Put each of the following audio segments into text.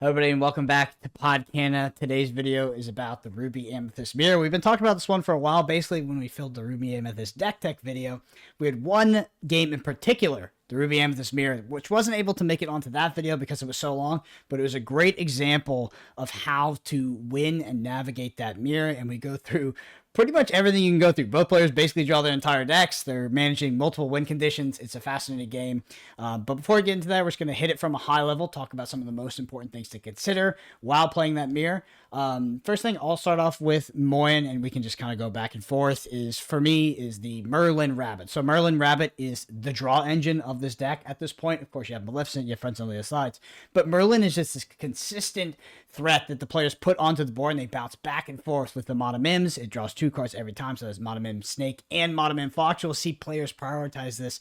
Hello everybody and welcome back to Podcana. Today's video is about the Ruby Amethyst mirror. We've been talking about this one for a while. Basically, when we filmed the Ruby Amethyst deck tech video, we had one game in particular, the Ruby Amethyst mirror, which wasn't able to make it onto that video because it was so long, but it was a great example of how to win and navigate that mirror. And we go through pretty much everything you can go through. Both players basically draw their entire decks. They're managing multiple win conditions. It's a fascinating game. But before we get into that, we're just going to hit it from a high level, talk about some of the most important things to consider while playing that mirror. First thing, I'll start off with Moyen, and we can just kind of go back and forth, for me, is the Merlin Rabbit. So Merlin Rabbit is the draw engine of this deck at this point. Of course, you have Maleficent, you have friends on the other sides. But Merlin is just this consistent threat that the players put onto the board, and they bounce back and forth with the Madam Mims. It draws 2 cards every time, so there's Madam Mim Snake and Madam Mim Fox. You'll see players prioritize this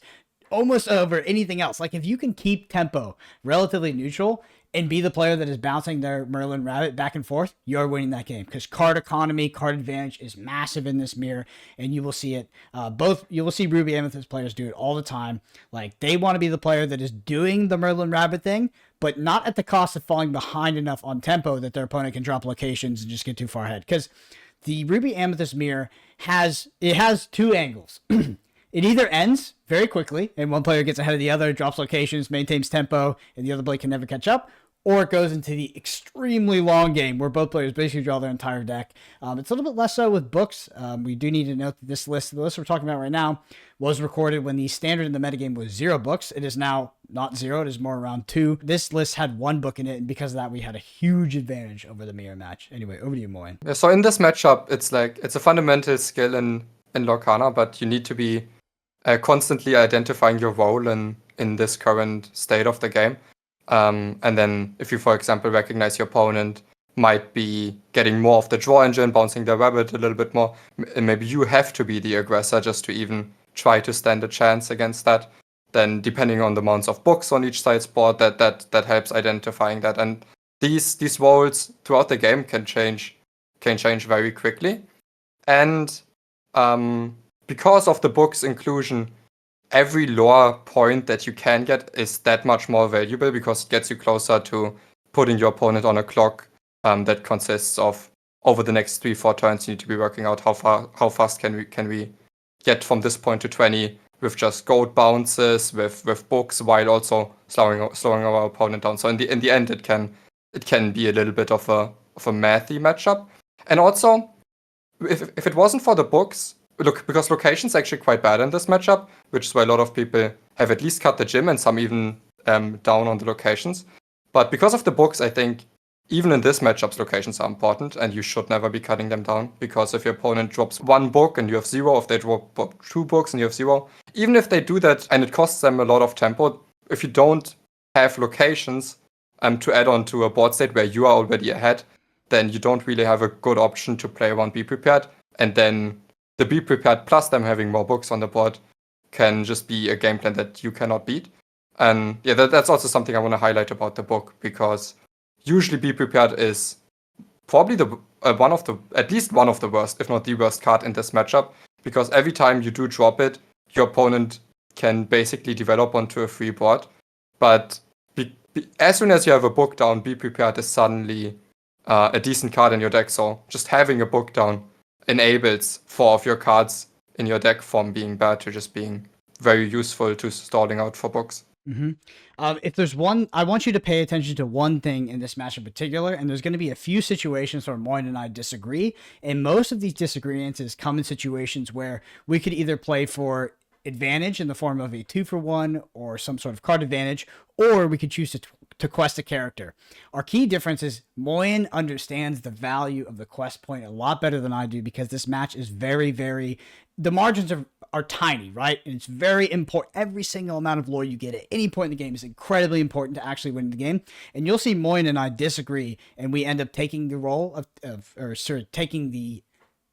almost over anything else. Like, if you can keep tempo relatively neutral and be the player that is bouncing their Merlin Rabbit back and forth, you're winning that game, because card economy, card advantage is massive in this mirror, and you will see it. You will see Ruby Amethyst players do it all the time. Like, they want to be the player that is doing the Merlin Rabbit thing, but not at the cost of falling behind enough on tempo that their opponent can drop locations and just get too far ahead. Because the Ruby Amethyst mirror has 2 angles. It either ends very quickly, and one player gets ahead of the other, drops locations, maintains tempo, and the other player can never catch up, or it goes into the extremely long game where both players basically draw their entire deck. It's a little bit less so with books. We do need to note that the list we're talking about right now, was recorded when the standard in the metagame was 0 books. It is now not 0, it is more around 2. This list had 1 book in it, and because of that, we had a huge advantage over the mirror match. Anyway, over to you, Moyen. Yeah, so in this matchup, it's a fundamental skill in Lorcana, but you need to be constantly identifying your role in this current state of the game. And then if you, for example, recognize your opponent might be getting more of the draw engine, bouncing their rabbit a little bit more, and maybe you have to be the aggressor just to even try to stand a chance against that. Then depending on the amounts of books on each side's board, that helps identifying that. And these roles throughout the game can change very quickly. And because of the book's inclusion, every lore point that you can get is that much more valuable, because it gets you closer to putting your opponent on a clock that consists of, over the next 3-4 turns, you need to be working out how fast can we get from this point to 20 with just gold bounces, with books, while also slowing our opponent down. So in the end, it can be a little bit of a mathy matchup. And also, if it wasn't for the books, because location's actually quite bad in this matchup, which is why a lot of people have at least cut the gym, and some even down on the locations. But because of the books, I think even in this matchup, locations are important, and you should never be cutting them down, because if your opponent drops 1 book and you have 0, if they drop 2 books and you have 0, even if they do that and it costs them a lot of tempo, if you don't have locations to add on to a board state where you are already ahead, then you don't really have a good option to play around Be Prepared. And then the Be Prepared plus them having more books on the board can just be a game plan that you cannot beat. And yeah, that's also something I want to highlight about the book, because usually Be Prepared is probably at least one of the worst, if not the worst card in this matchup, because every time you do drop it, your opponent can basically develop onto a free board. But as soon as you have a book down, Be Prepared is suddenly a decent card in your deck. So just having a book down enables 4 of your cards in your deck from being bad to just being very useful to stalling out for books. Mm-hmm. If there's one, I want you to pay attention to one thing in this match in particular, and there's going to be a few situations where Moyen and I disagree, and most of these disagreements come in situations where we could either play for advantage in the form of a 2-for-1 or some sort of card advantage, or we could choose to quest a character. Our key difference is Moyen understands the value of the quest point a lot better than I do, because this match is very, very, the margins are tiny, right? And it's very important. Every single amount of lore you get at any point in the game is incredibly important to actually win the game. And you'll see Moyen and I disagree, and we end up taking the role taking the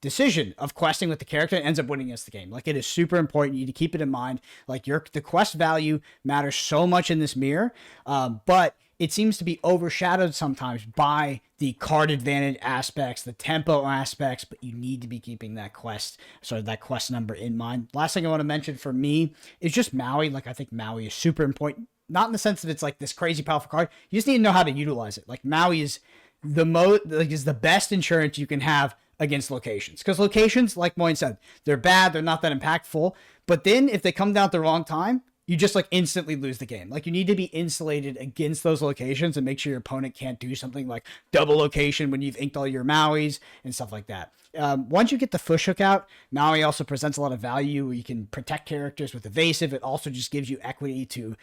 decision of questing with the character, and ends up winning us the game. Like, it is super important. You need to keep it in mind. Like, the quest value matters so much in this mirror, but it seems to be overshadowed sometimes by the card advantage aspects, the tempo aspects, but you need to be keeping that quest number in mind. Last thing I want to mention for me is just Maui. Like, I think Maui is super important not in the sense that it's like this crazy powerful card. You just need to know how to utilize it. Like Maui is is the best insurance you can have against locations, because locations, like Moyen said, they're bad, they're not that impactful, but then if they come down at the wrong time, you just like instantly lose the game. Like you need to be insulated against those locations and make sure your opponent can't do something like double location when you've inked all your Mauis and stuff like that. Once you get the Fish Hook out, Maui also presents a lot of value. You can protect characters with evasive. It also just gives you equity to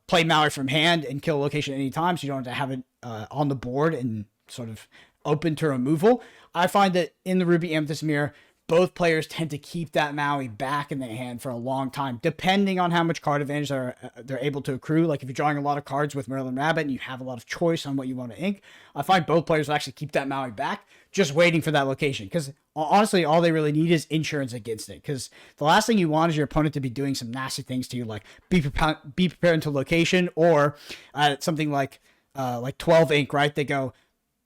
play Maui from hand and kill a location at any time, so you don't have to have it on the board and sort of open to removal. I find that in the Ruby Amethyst Mirror, both players tend to keep that Maui back in their hand for a long time, depending on how much card advantage they're able to accrue. Like if you're drawing a lot of cards with Merlin Rabbit and you have a lot of choice on what you want to ink, I find both players will actually keep that Maui back, just waiting for that location. Because honestly, all they really need is insurance against it. Because the last thing you want is your opponent to be doing some nasty things to you, like be prepared into location, or something like 12 ink, right? They go,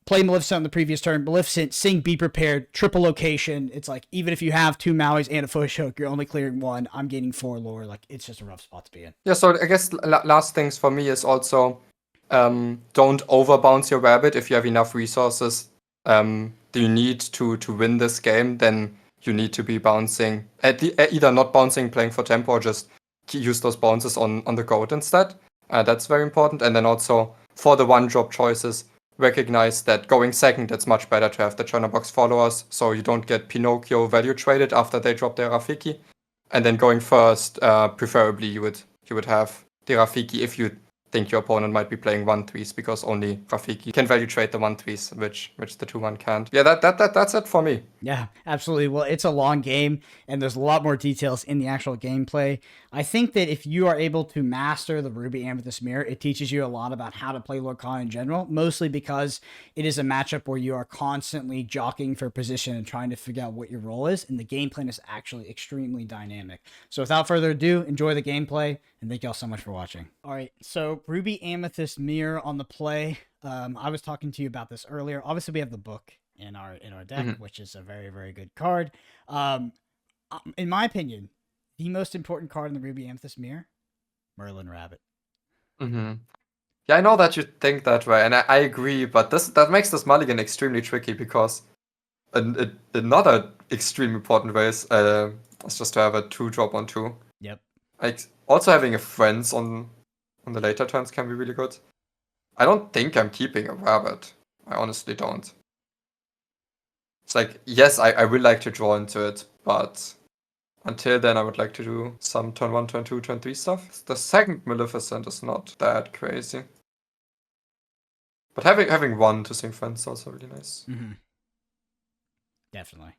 play Maleficent on the previous turn, Maleficent, sing Be Prepared, triple location. It's like, even if you have 2 Mauis and a Fish Hook, you're only clearing 1. I'm gaining 4 lore. Like, it's just a rough spot to be in. Yeah, so I guess last things for me is also don't overbounce your rabbit if you have enough resources. Do you need to win this game, then you need to be bouncing, either not bouncing, playing for tempo, or just use those bounces on the goat instead. That's very important. And then also for the one-drop choices, recognize that going second, it's much better to have the Chernabog's followers, so you don't get Pinocchio value traded after they drop their Rafiki. And then going first, preferably you would have the Rafiki if you think your opponent might be playing 1/3s, because only Rafiki can value trade the 1/3s, which the 2/1 can't. Yeah, that's it for me. Yeah, absolutely. Well, it's a long game, and there's a lot more details in the actual gameplay. I think that if you are able to master the Ruby Amethyst Mirror, it teaches you a lot about how to play Lorcan in general, mostly because it is a matchup where you are constantly jockeying for position and trying to figure out what your role is, and the game plan is actually extremely dynamic. So without further ado, enjoy the gameplay, and thank y'all so much for watching. All right, so Ruby Amethyst Mirror on the play. I was talking to you about this earlier. Obviously, we have the book in our deck, which is a very, very good card. In my opinion, the most important card in the Ruby Amethyst Mirror, Merlin Rabbit. Yeah, I know that you think that way, and I agree, but that makes this mulligan extremely tricky, because another extremely important way is just to have a 2-drop on 2. Yep. Like, also having a friends on the later turns can be really good. I don't think I'm keeping a rabbit. I honestly don't. It's like, yes, I will like to draw into it, but until then I would like to do some turn 1, turn 2, turn 3 stuff. The second Maleficent is not that crazy. But having 1 to sing friends is also really nice. Definitely.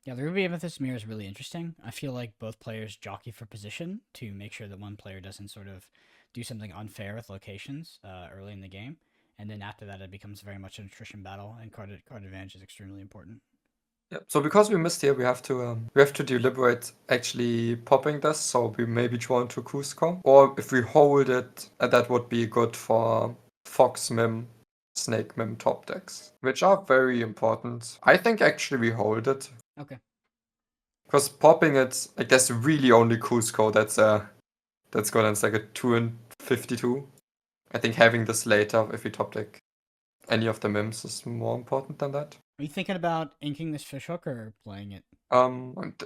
Yeah, the Ruby Amethyst Mirror is really interesting. I feel like both players jockey for position to make sure that one player doesn't sort of do something unfair with locations early in the game. And then after that, it becomes very much an attrition battle, and card advantage is extremely important. Yeah. So because we missed here, we have to deliberate actually popping this. So we maybe draw into Kuzco, or if we hold it, that would be good for Fox Mim, Snake Mim top decks, which are very important. I think actually we hold it. Okay. Because popping it, like, there's really only Kuzco that's good. It's like a 2 and 52. I think having this later, if we top deck any of the Mims, is more important than that. Are you thinking about inking this Fish Hook or playing it?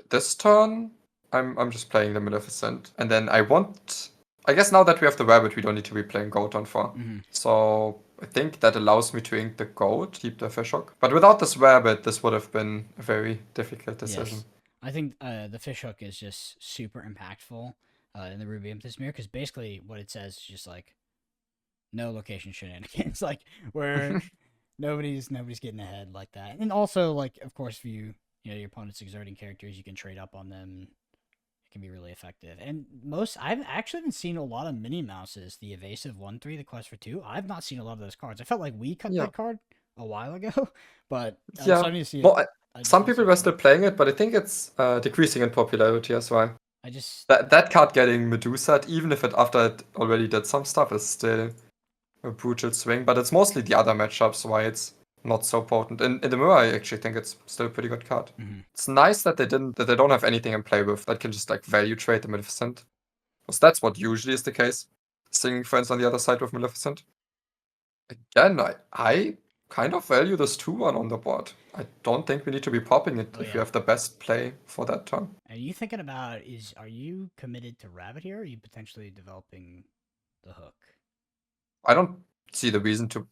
This turn, I'm just playing the Maleficent, and then I guess now that we have the rabbit, we don't need to be playing goat on 4. So I think that allows me to ink the goat, keep the Fish Hook. But without this rabbit, this would have been a very difficult decision. Yes. I think the Fish Hook is just super impactful in the Ruby Amethyst Mirror, because basically what it says is just like, no location shenanigans, like where nobody's getting ahead like that. And also, like, of course, if your opponent's exerting characters, you can trade up on them. It can be really effective. And I've actually been seeing a lot of Minnie Mouses, the evasive 1/3, the quest for 2. I've not seen a lot of those cards. I felt like we cut that card a while ago, but I'm starting to see it. Some people were still playing it, but I think it's decreasing in popularity as well. I just that card getting Medusa, even if after it already did some stuff, is still a brutal swing. But it's mostly the other matchups why it's not so potent. In the mirror, I actually think it's still a pretty good card. It's nice that they don't have anything in play with that can just like value trade the Maleficent, because that's what usually is the case. Singing Friends on the other side with Maleficent. Again, I kind of value this 2-1 on the board. I don't think we need to be popping it if we have the best play for that turn. Are you thinking about are you committed to Rabbit here, or are you potentially developing the hook? I don't see the reason to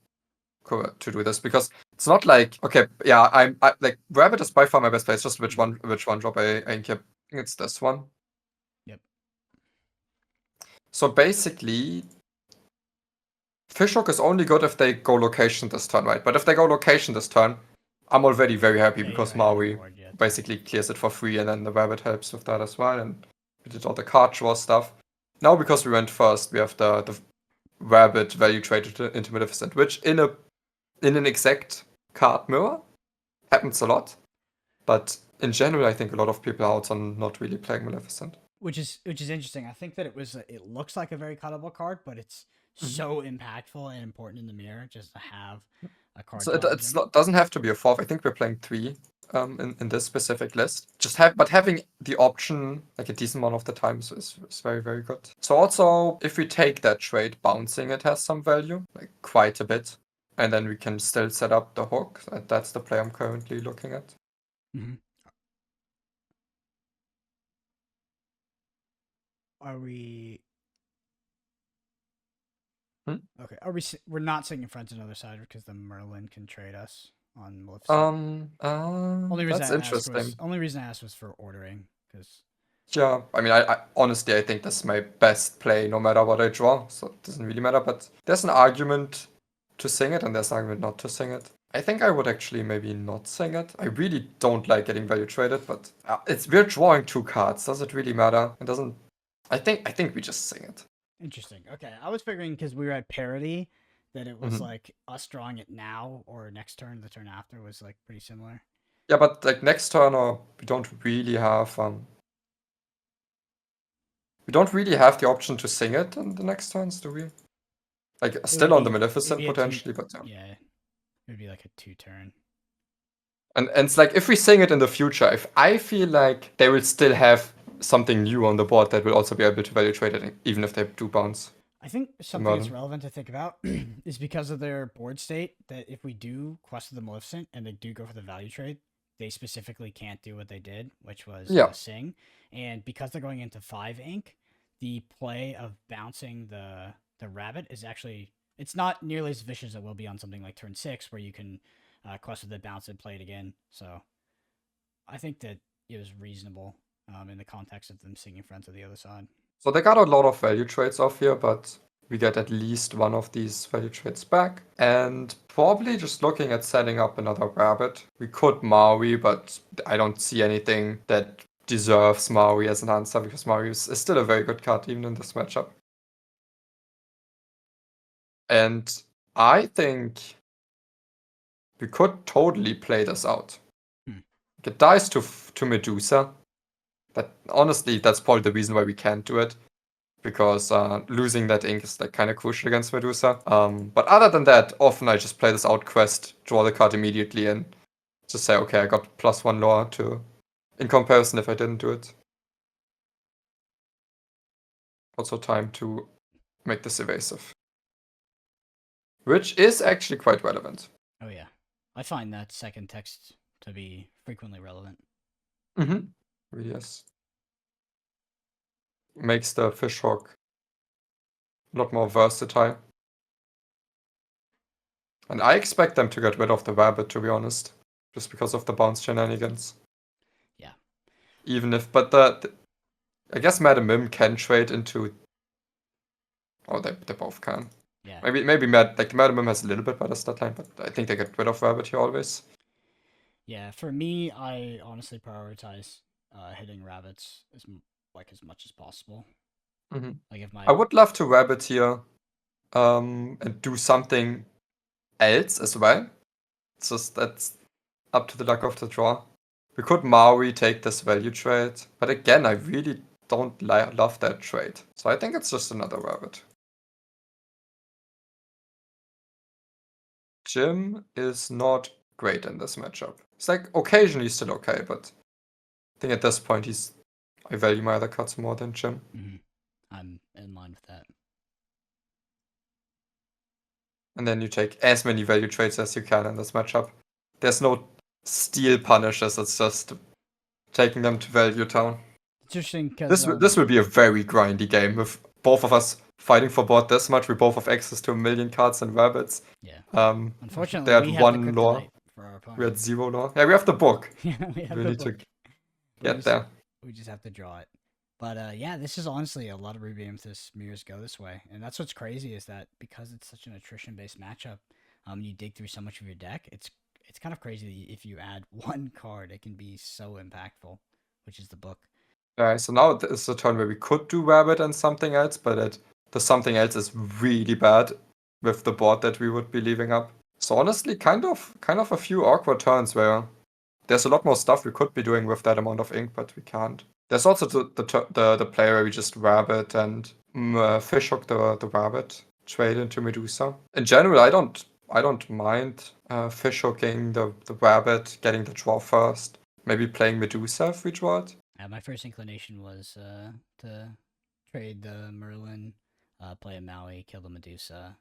do this because it's not like, okay, yeah, I like Rabbit is by far my best play. It's just which one drop I keep. I think it's this one. Yep. So basically, Fishhook is only good if they go location this turn, right? But if they go location this turn, I'm already very happy because Maui basically clears it for free, and then the Rabbit helps with that as well, and we did all the card draw stuff. Now, because we went first, we have the Rabbit value traded into Maleficent, which in an exact card mirror happens a lot. But in general, I think a lot of people are out on not really playing Maleficent. Which is interesting. I think that it looks like a very cuttable card, but it's so impactful and important in the mirror just to have a card. So it doesn't have to be a 4th. I think we're playing 3 in this specific list. But having the option like a decent amount of the times is very, very good. So also, if we take that trade, bouncing it has some value, like quite a bit. And then we can still set up the hook. That's the play I'm currently looking at. Mm-hmm. Are we... Okay, we're not singing Friends on the other side because the Merlin can trade us on Maleficent. That's interesting. Only reason I asked was for ordering, because... Yeah, I mean, I honestly, I think that's my best play no matter what I draw, so it doesn't really matter, but there's an argument to sing it and there's an argument not to sing it. I think I would actually maybe not sing it. I really don't like getting value traded, but we're drawing 2 cards. Does it really matter? It doesn't... I think we just sing it. Interesting. Okay, I was figuring because we were at parity that it was like us drawing it now or next turn, the turn after was like pretty similar. Yeah, but like next turn, or we don't really have the option to sing it in the next turns, do we? Like still on the Maleficent potentially, but yeah, it would be like a 2-turn. And it's like if we sing it in the future, if I feel like they will still have something new on the board that will also be able to value trade it, even if they do bounce. I think something that's relevant to think about is because of their board state that if we do Quest of the Maleficent and they do go for the value trade, they specifically can't do what they did, which was sing. And because they're going into 5 ink, the play of bouncing the Rabbit is actually, it's not nearly as vicious as it will be on something like turn 6 where you can Quest with the bounce and play it again. So I think that it was reasonable in the context of them singing Friends of the other side. So they got a lot of value trades off here, but we get at least one of these value trades back. And probably just looking at setting up another Rabbit. We could Maui, but I don't see anything that deserves Maui as an answer because Maui is still a very good card even in this matchup. And I think we could totally play this out. It dies to Medusa. But honestly, that's probably the reason why we can't do it. Because losing that ink is like kind of crucial against Medusa. But other than that, often I just play this out quest, draw the card immediately, and just say, okay, I got +1 lore in comparison if I didn't do it. Also time to make this evasive. Which is actually quite relevant. Oh yeah. I find that second text to be frequently relevant. Yes. Makes the fishhook a lot more versatile. And I expect them to get rid of the Rabbit, to be honest. Just because of the bounce shenanigans. Yeah. Even if, but I guess Madam Mim can trade into... Oh, they both can. Yeah. Maybe Madam Mim has a little bit better stat line, but I think they get rid of Rabbit here always. Yeah, for me, I honestly prioritize hitting Rabbits as much as possible. Like if I would love to Rabbit here and do something else as well. It's just that's up to the luck of the draw. We could Maui take this value trade, but again, I really don't love that trade. So I think it's just another Rabbit. Jim is not great in this matchup. It's like occasionally still okay, but I think at this point I value my other cards more than Jim. I'm in line with that. And then you take as many value trades as you can in this matchup. There's no steal punishes, it's just taking them to value town. Interesting because This will be a very grindy game with both of us fighting for board this much. We both have access to 1,000,000 cards and rabbits. yeah. They Unfortunately, had we have the 1 lore. kryptonite for our We had opponent. 0 lore. Yeah, we have the book. Yeah, we have We the need to book. get there. We just have to draw it. But yeah, this is honestly a lot of Ruby Amethyst mirrors go this way, and that's what's crazy is that because it's such an attrition-based matchup, you dig through so much of your deck. It's kind of crazy that if you add one card, it can be so impactful, which is the book. Alright, so now is the turn where we could do rabbit and something else, but the something else is really bad with the board that we would be leaving up. So honestly, kind of a few awkward turns where there's a lot more stuff we could be doing with that amount of ink, but we can't. There's also the play where we just rabbit and fishhook the rabbit, trade into Medusa. In general, I don't mind fishhooking the rabbit, getting the draw first. Maybe playing Medusa if we draw it. My first inclination was to trade the Merlin, play a Maui, kill the Medusa,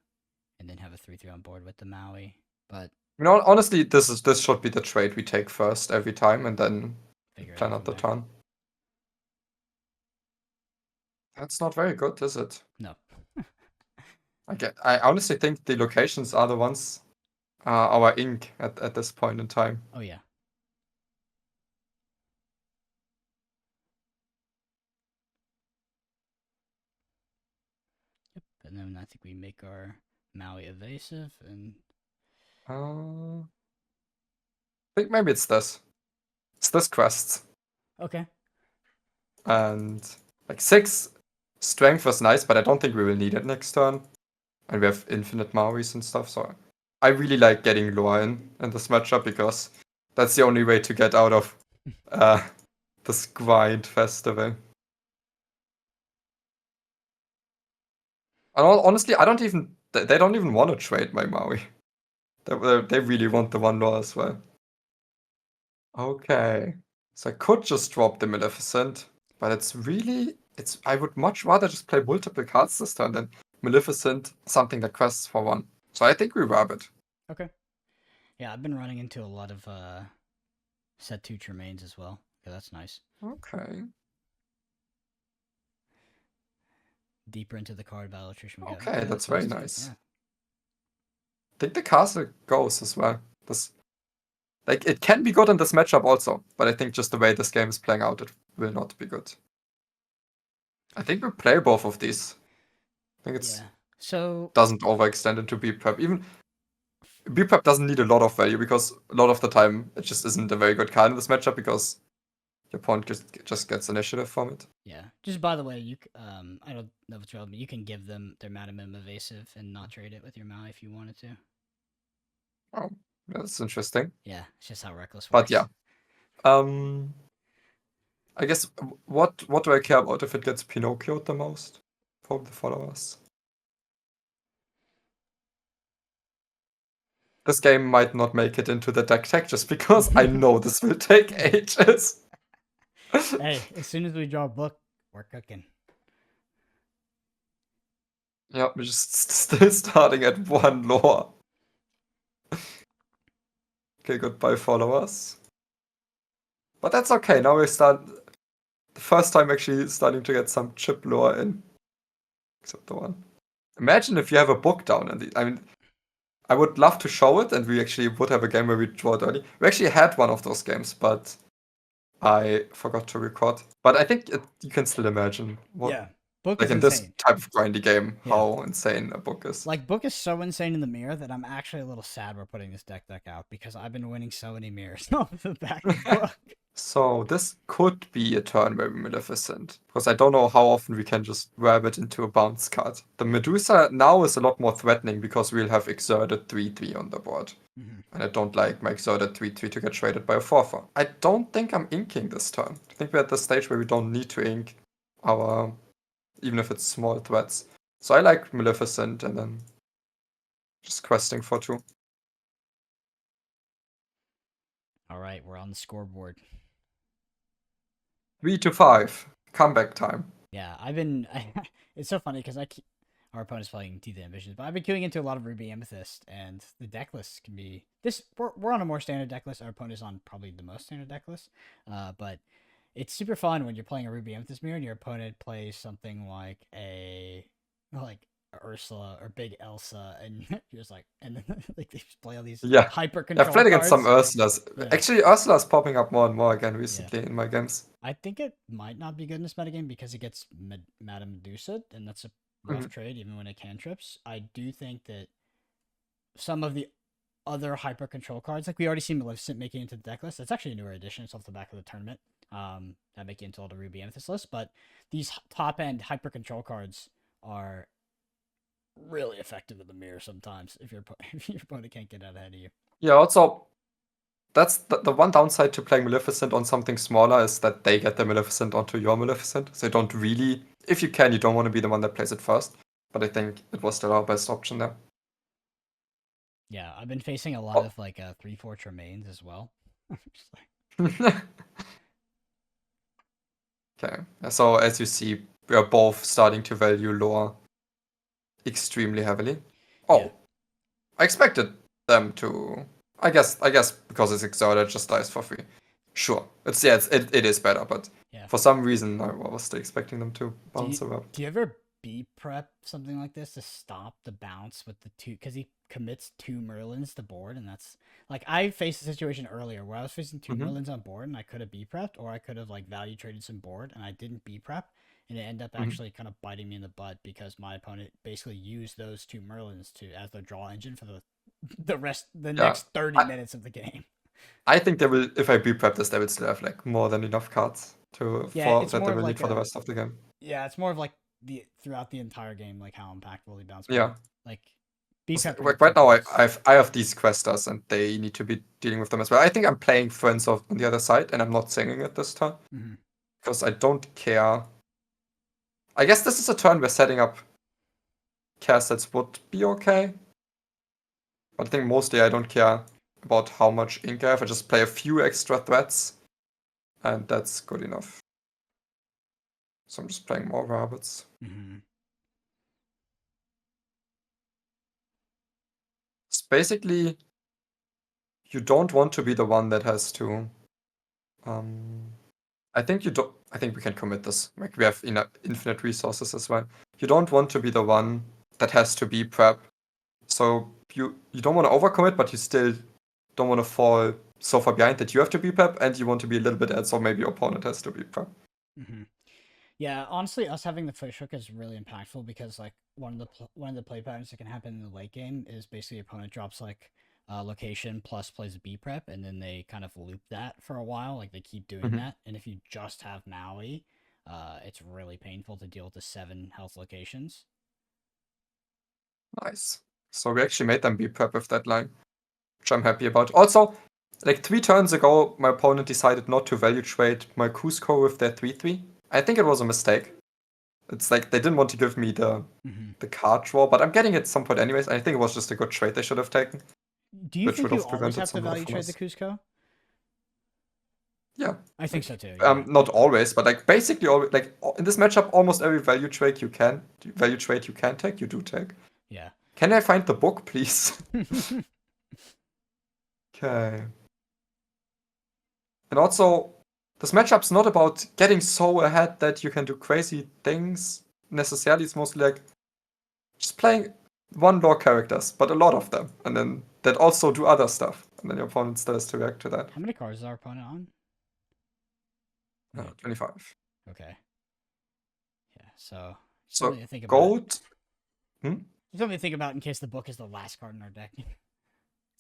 and then have a 3/3 on board with the Maui. But honestly, this should be the trade we take first every time, and then plan out the there. turn. That's not very good, is it? No. I honestly think the locations are the ones our ink at this point in time. Oh yeah. Yep. And then I think we make our Maui evasive and. I think maybe it's this. It's this quest. Okay. And like 6 strength was nice, but I don't think we will need it next turn. And we have infinite Mauis and stuff, so I really like getting lore in this matchup because that's the only way to get out of this grind festival. And honestly, they don't even want to trade my Maui. They really want the 1 lore as well. Okay. So I could just drop the Maleficent, but I would much rather just play multiple cards this turn than Maleficent, something that quests for 1. So I think we rabbit. Okay. Yeah, I've been running into a lot of set 2 Tremaines as well. Yeah, that's nice. Okay. Deeper into the card battle attrition. Okay, that's very nice. Yeah. I think the castle goes as well. It can be good in this matchup also, but I think just the way this game is playing out, it will not be good. I think we play both of these. I think it's doesn't overextend into B prep. Even B prep doesn't need a lot of value because a lot of the time it just isn't a very good card in this matchup because your opponent just gets initiative from it. Yeah. Just by the way, I don't know if it's relevant, but you can give them their Madam Mim evasive and not trade it with your Maui if you wanted to. Oh, that's interesting. Yeah, it's just how reckless But works. yeah. I guess what do I care about if it gets Pinocchio the most from the followers? This game might not make it into the deck tech just because I know this will take ages. Hey, as soon as we draw a book, we're cooking. Yeah, we're just still starting at 1 lore. Okay, goodbye followers. But that's okay, now we start the first time actually starting to get some chip lore in. Except the 1. Imagine if you have a book down and I mean I would love to show it and we actually would have a game where we draw it early. We actually had one of those games, but I forgot to record. But I think you can still imagine what book like is in insane. this type of grindy game, how insane a book is. Like, book is so insane in the mirror that I'm actually a little sad we're putting this deck out because I've been winning so many mirrors off the back of book. So this could be a turn where we Maleficent, because I don't know how often we can just grab it into a bounce card. The Medusa now is a lot more threatening because we'll have exerted 3/3 on the board. And I don't like my exerted 3/3 to get traded by a 4/4. I don't think I'm inking this turn. I think we're at the stage where we don't need to ink our, even if it's small threats. So I like Maleficent and then just questing for 2. Alright, we're on the scoreboard. 3 to 5. Comeback time. Yeah, it's so funny because our opponent's playing Teeth and Ambitions. But I've been queuing into a lot of Ruby Amethyst, and the deck list can be this. We're on a more standard deck list. Our opponent's on probably the most standard deck list, but it's super fun when you're playing a Ruby Amethyst mirror and your opponent plays something like a Ursula or Big Elsa, and you're just like, and then like they just play all these Yeah. hyper I've control played against some cards. Ursulas. Yeah. Actually, Ursula's popping up more and more again Yeah. recently in my games. I think it might not be good in this metagame because it gets Madam Medusa, and that's a rough trade even when it cantrips. I do think that some of the other hyper control cards, like we already seen Maleficent making it into the deck list. That's actually a newer addition. It's off the back of the tournament. That make it into all the Ruby Amethyst list. But these top end hyper control cards are really effective in the mirror sometimes if your opponent can't get out ahead of you. Yeah, also, that's the one downside to playing Maleficent on something smaller is that they get the Maleficent onto your Maleficent. So you don't really, if you can, you don't want to be the one that plays it first. But I think it was still our best option there. Yeah, I've been facing a lot of like 3/4 Tremaines as well. Okay, so as you see, we are both starting to value lore extremely heavily. Oh, yeah. I expected them to. I guess because it's Exotic, it just dies for free. Sure, it is better, but for some reason I was still expecting them to bounce around. Do you ever B prep something like this to stop the bounce with the two? Because he commits 2 Merlins to board, and that's like I faced a situation earlier where I was facing 2 Merlins on board, and I could have B prepped, or I could have like value traded some board, and I didn't B prep, and it ended up actually kind of biting me in the butt because my opponent basically used those 2 Merlins as their draw engine for the next 30 minutes of the game. I think they will, if I B prep this, they will still have like more than enough cards for that they will need for the rest of the game. Yeah, it's more of like throughout the entire game, like how impactful he bounced. Yeah, like right now I have these questers and they need to be dealing with them as well. I think I'm playing Friends on the other side and I'm not singing it this turn because I don't care. I guess this is a turn where setting up castles would be okay, but I think mostly I don't care about how much ink I have. I just play a few extra threats and that's good enough. So I'm just playing more rabbits. It's basically, you don't want to be the one that has to. I think you don't. I think we can commit this. Like we have infinite resources as well. You don't want to be the one that has to be prep. So you don't want to overcommit, but you still don't want to fall so far behind that you have to be prep, and you want to be a little bit ahead, so maybe your opponent has to be prep. Yeah, honestly, us having the fish hook is really impactful because like one of the play patterns that can happen in the late game is basically opponent drops like location plus plays a B prep, and then they kind of loop that for a while. Like they keep doing that, and if you just have Maui, it's really painful to deal with the 7 health locations. Nice. So we actually made them B prep with that line, which I'm happy about. Also, like 3 turns ago, my opponent decided not to value trade my Kuzco with their 3/3. I think it was a mistake. It's like they didn't want to give me the card draw, but I'm getting it at some point anyways. I think it was just a good trade they should have taken. Do you think you always have to value trade the Kuzco? Yeah. I think so too. Not always, but like basically like in this matchup, almost every value trade you can take, you do take. Yeah. Can I find the book, please? Okay. And also, this matchup's not about getting so ahead that you can do crazy things necessarily. It's mostly like just playing 1 lore characters, but a lot of them, and then that also do other stuff, and then your opponent still has to react to that. How many cards is our opponent on? 25. Okay. Yeah. So think about gold. Something to think about in case the book is the last card in our deck.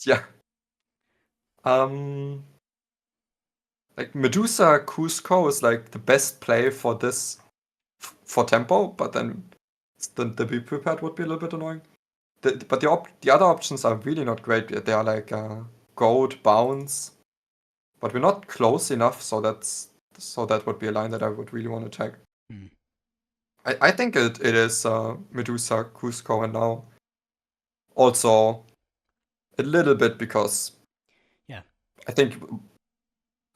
Yeah. Like Medusa Kuzco is like the best play for this for tempo, but then the be prepared would be a little bit annoying. But the other options are really not great. They are like gold bounce, but we're not close enough. So that would be a line that I would really want to take. I think it is Medusa Kuzco, and now also a little bit because I think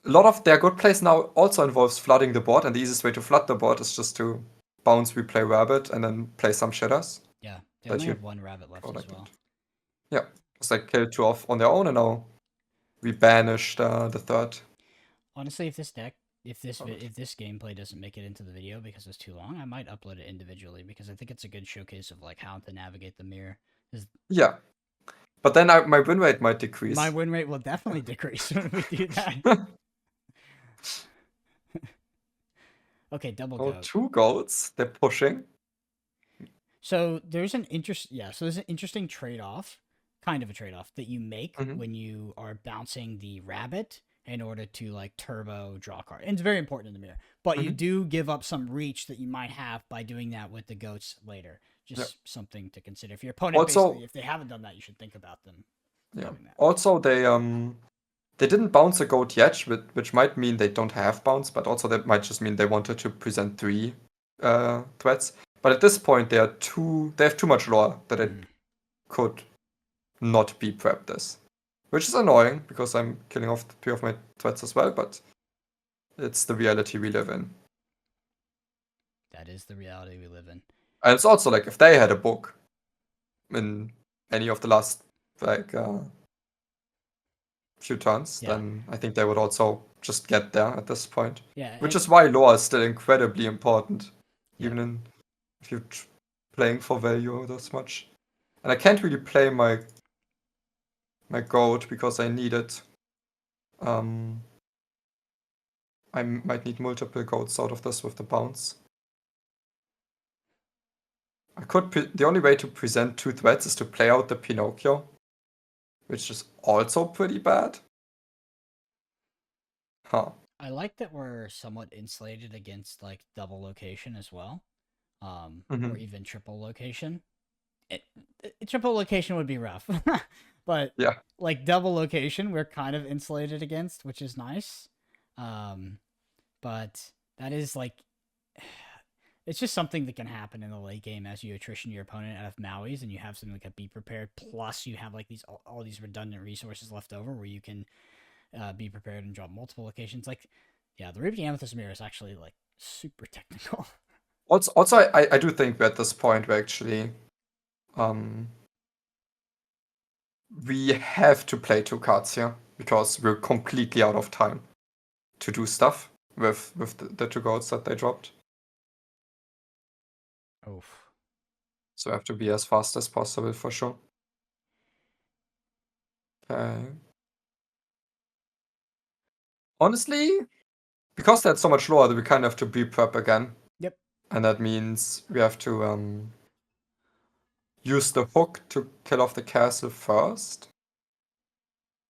a lot of their good plays now also involves flooding the board, and the easiest way to flood the board is just to bounce, replay rabbit, and then play some shadows. Yeah. They that only you have one rabbit left go as like well. that. Yeah, it's like kill two off on their own, and now we banish the third. Honestly, if this deck, if Alright. this gameplay doesn't make it into the video because it's too long, I might upload it individually because I think it's a good showcase of like how to navigate the mirror. 'Cause Yeah, but then my win rate might my decrease. win rate will definitely decrease when we do that. Okay, double Oh, goat. 2 goats. They're pushing. So there's an so there's an interesting trade-off, kind of a trade-off that you make Hmm. when you are bouncing the rabbit in order to like turbo draw a card. And it's very important in the mirror. But you Hmm. do give up some reach that you might have by doing that with the goats later. Yeah. Just something to consider. If your opponent Also, basically, if they haven't done that, you should think about them yeah. doing that. Also, they didn't bounce a goat yet, which might mean they don't have bounce, but also that might just mean they wanted to present 3 threats. But at this point, they have too much lore that it could not be prepped this. Which is annoying, because I'm killing off 3 of my threats as well, but it's the reality we live in. That is the reality we live in. And it's also like, if they had a book in any of the last, like, few turns, Yeah. then I think they would also just get there at this point. Yeah. Which is why lore is still incredibly important, Yeah. even if you're playing for value this much. And I can't really play my goat because I need it. I might need multiple goats out of this with the bounce. The only way to present 2 threats is to play out the Pinocchio, which is also pretty bad. Huh. I like that we're somewhat insulated against like double location as well, or Mhm. even triple location. Triple location would be rough, but Yeah. like double location, we're kind of insulated against, which is nice. Um, but that is like, it's just something that can happen in the late game as you attrition your opponent out of Maui's, and you have something like a be prepared. Plus, you have like all these redundant resources left over where you can be prepared and drop multiple locations. Like, yeah, the Ruby Amethyst mirror is actually like super technical. Also, I do think we're at this point where actually we have to play 2 cards here because we're completely out of time to do stuff with the 2 goats that they dropped. Oof. So we have to be as fast as possible for sure. Okay. Honestly, because there's so much lore, we kind of have to pre-prep again. Yep. And that means we have to use the hook to kill off the castle first.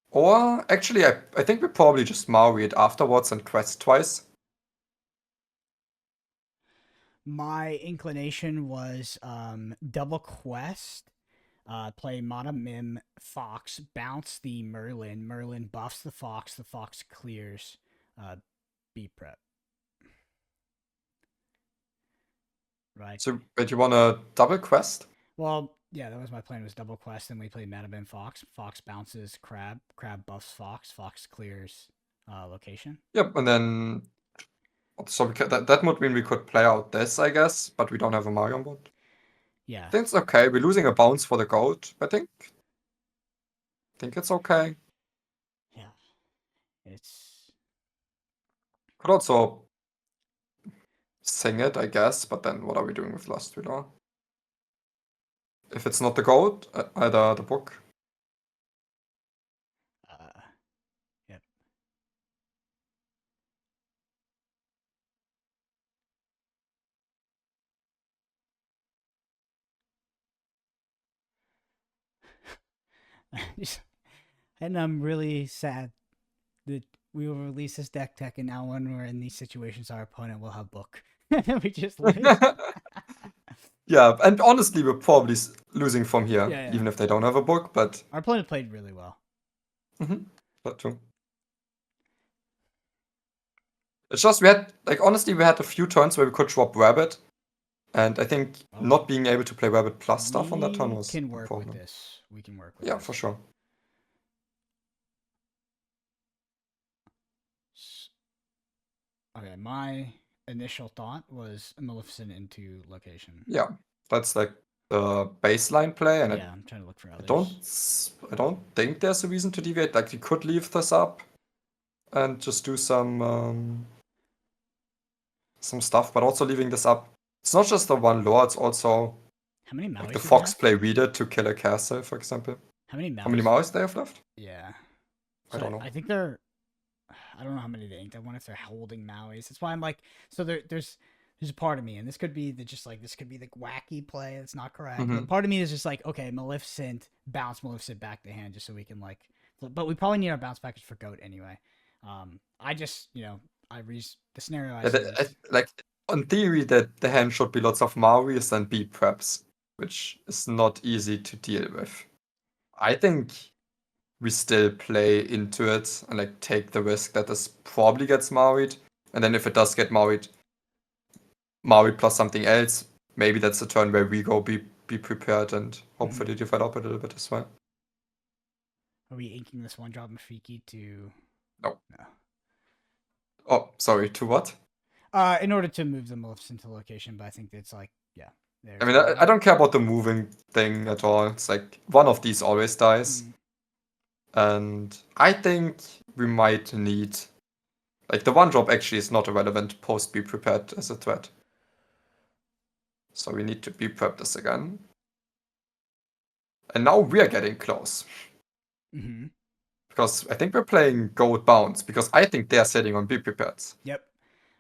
Or actually, I think we probably just Maui it afterwards and quest twice. My inclination was double quest, play Madam Mim, Fox, bounce the Merlin. Merlin buffs the Fox clears, B prep. Right. So, but you want a double quest? Well, yeah, that was my plan. Was double quest, and we played Madam Mim Fox. Fox bounces Crab. Crab buffs Fox. Fox clears location. Yep, and then so that would mean we could play out this, I guess, but we don't have a Mario on board. Yeah. I think it's okay. We're losing a bounce for the goat, I think. I think it's okay. Yeah. It's Could also sing it, I guess, but then what are we doing with Last Wheeler? If it's not the goat, either the book. uh, yep. And I'm really sad that we will release this deck tech, and now when we're in these situations, our opponent will have book. We just lose. Yeah, and honestly, we're probably losing from here, Yeah, yeah. even if they don't have a book, but. Our opponent played really well. That too. It's just we had, like, honestly, we had a few turns where we could drop Rabbit, and I think Oh. not being able to play Rabbit plus stuff on that turn We was can a work with problem. this. We can work with Yeah, this. for sure. Okay, my initial thought was Maleficent into location. Yeah, that's like the baseline play, and Yeah, I'm trying to look for I others. don't think there's a reason to deviate. Like, you could leave this up and just do some stuff, but also leaving this up. It's not just the one lore, it's also How many like Mauis the do they fox have? play reader to kill a castle, for example. How many How many Mauis? Mauis they have left? Yeah. I So don't know. I think they're. I don't know how many they inked. I wonder if they're holding Maui's. That's why I'm like. So there's a part of me, and this could be this could be the wacky play. It's not correct. Mhm. But part of me is just like, okay, Maleficent, bounce Maleficent back to hand, just so we can like. But we probably need our bounce package for Goat anyway. I just the scenario I Yeah, see is like, on theory, that the hand should be lots of Mauis and B preps, which is not easy to deal with. I think we still play into it and like take the risk that this probably gets Maui'd, and then if it does get Maui'd, Maui plus something else, maybe that's the turn where we go be prepared and hopefully develop a little bit as well. are we inking this one drop Rafiki to No. no. Oh, sorry, to what? In order to move the Maleficent to location, but I think it's like yeah. I mean, I don't care about the moving thing at all. It's like one of these always dies. And I think we might need, like, the one drop actually is not a relevant post be prepared as a threat. So we need to be prepped this again. And now we are getting close. Mm-hmm. Because I think we're playing gold bounce, because I think they're sitting on be prepared. Yep.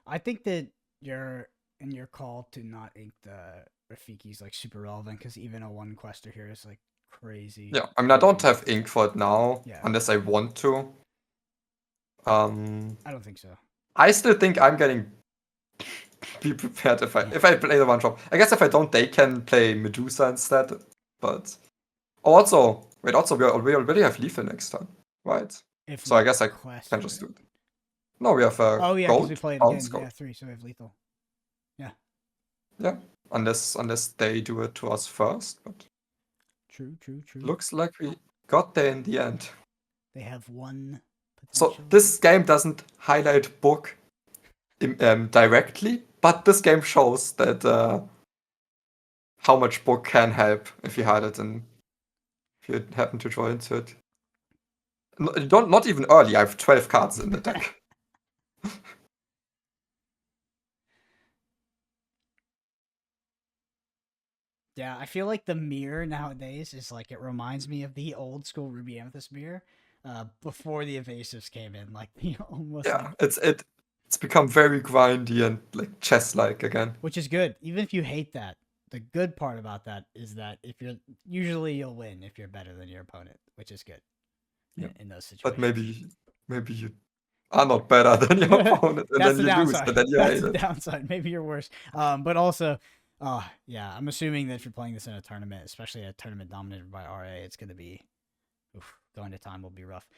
I think that your call to not ink the Rafiki is like super relevant because even a one quester here is like crazy. Yeah, I mean, I don't have ink for it now, Yeah. unless I want to. I don't think so. I still think I'm getting be prepared if I play the one drop. I guess if I don't, they can play Medusa instead. But also we already have Lethal next time, right? If So I guess I can just do it. No, we have oh yeah, because we gold, play it bounce again. gold. Yeah, 3, so we have lethal. Yeah. Yeah, unless they do it to us first. But True. looks like we got there in the end. They have one So potential. this game doesn't highlight book directly, but this game shows that how much book can help if you had it and if you happen to draw into it. Not even early. I have 12 cards in the deck. Yeah, I feel like the mirror nowadays is like it reminds me of the old school Ruby Amethyst mirror before the evasives came in. Like almost Yeah, like, it's become very grindy and like chess-like again. which is good. Even if you hate that, the good part about that is that if you're usually you'll win if you're better than your opponent, which is good in those situations. But maybe you are not better than your opponent, and That's then the you lose, downside. and then you That's hate the it. downside. Maybe you're worse. But also, yeah, I'm assuming that if you're playing this in a tournament, especially a tournament dominated by RA, it's going to be going to time will be rough.